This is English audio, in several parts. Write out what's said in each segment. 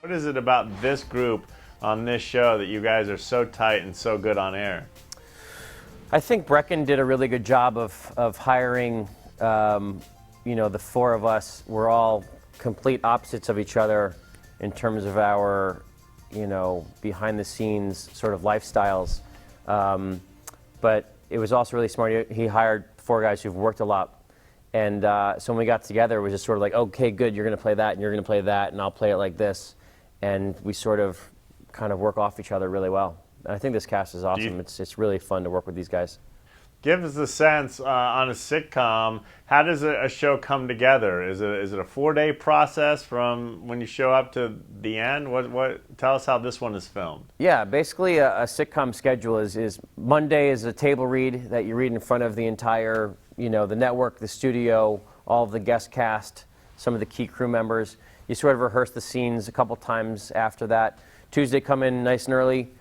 What is it about this group on this show that you guys are so tight and so good on air? I think Brecken did a really good job of hiring, the four of us. We're all complete opposites of each other in terms of our, behind the scenes sort of lifestyles. But it was also really smart. He hired four guys who've worked a lot. And so when we got together, it was just sort of like, okay, good, you're going to play that, and you're going to play that, and I'll play it like this. And we sort of kind of work off each other really well. And I think this cast is awesome. It's really fun to work with these guys. Give us a sense on a sitcom, how does a show come together? Is it a 4-day process from when you show up to the end? Tell us how this one is filmed. Yeah, basically a sitcom schedule is Monday is a table read that you read in front of the entire, the network, the studio, all of the guest cast, some of the key crew members. You sort of rehearse the scenes a couple times after that. Tuesday, come in nice and early,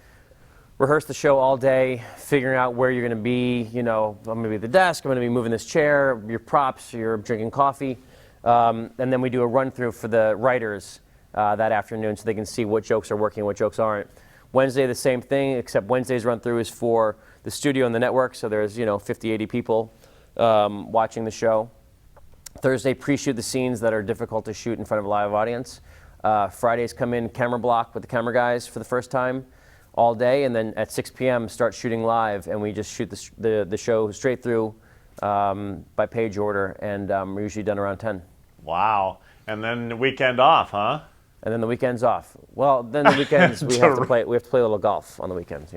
rehearse the show all day, figuring out where you're going to be. I'm going to be at the desk, I'm going to be moving this chair, your props, you're drinking coffee. And then we do a run-through for the writers that afternoon so they can see what jokes are working and what jokes aren't. Wednesday, the same thing, except Wednesday's run-through is for the studio and the network, so there's, 50, 80 people watching the show. Thursday, pre-shoot the scenes that are difficult to shoot in front of a live audience. Fridays come in camera block with the camera guys for the first time all day, and then at 6 p.m. start shooting live, and we just shoot the show straight through by page order, and we're usually done around 10. Wow. And then the weekend off, huh? And then the weekend's off. Well, then the weekends we have to play a little golf on the weekends,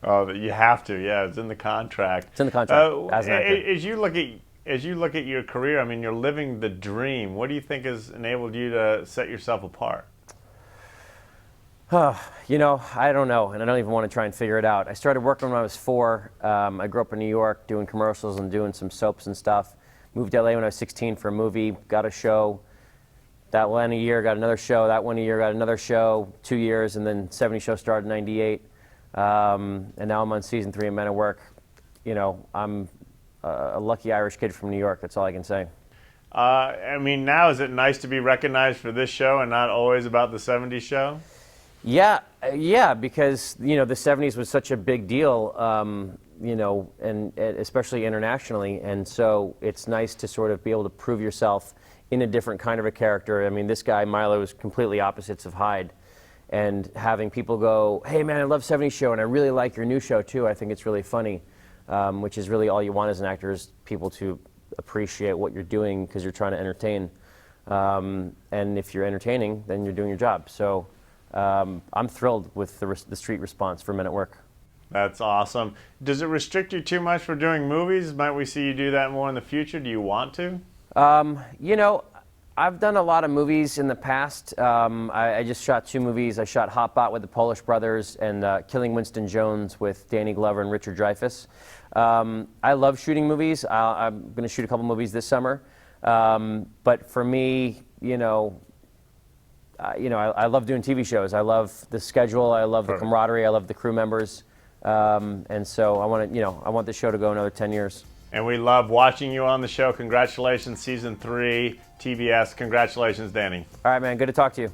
Oh, you have to, yeah. It's in the contract. It's in the contract as an actor. As you look at your career, I mean, you're living the dream. What do you think has enabled you to set yourself apart? I don't know, and I don't even want to try and figure it out. I started working when I was 4. I grew up in New York doing commercials and doing some soaps and stuff. Moved to LA when I was 16 for a movie, got a show. That went a year, got another show. That went a year, got another show, 2 years, and then 70 Show started in 98. And now I'm on season 3 of Men at Work. I'm a lucky Irish kid from New York, that's all I can say. Now is it nice to be recognized for this show and not always about the 70s show? Yeah, because, the 70s was such a big deal, and especially internationally, and so it's nice to sort of be able to prove yourself in a different kind of a character. I mean, this guy, Milo, is completely opposites of Hyde, and having people go, hey man, I love 70s Show, and I really like your new show too, I think it's really funny, which is really all you want as an actor, is people to appreciate what you're doing because you're trying to entertain. And if you're entertaining, then you're doing your job. So I'm thrilled with the street response for Men at Work. That's awesome. Does it restrict you too much for doing movies? Might we see you do that more in the future? Do you want to? I've done a lot of movies in the past. I just shot 2 movies. I shot Hot Bot with the Polish Brothers and Killing Winston Jones with Danny Glover and Richard Dreyfuss. I love shooting movies. I'm going to shoot a couple movies this summer. But for me, I love doing TV shows. I love the schedule. I love the camaraderie. I love the crew members. And so I want the show to go another 10 years. And we love watching you on the show. Congratulations, season 3, TBS. Congratulations, Danny. All right, man. Good to talk to you.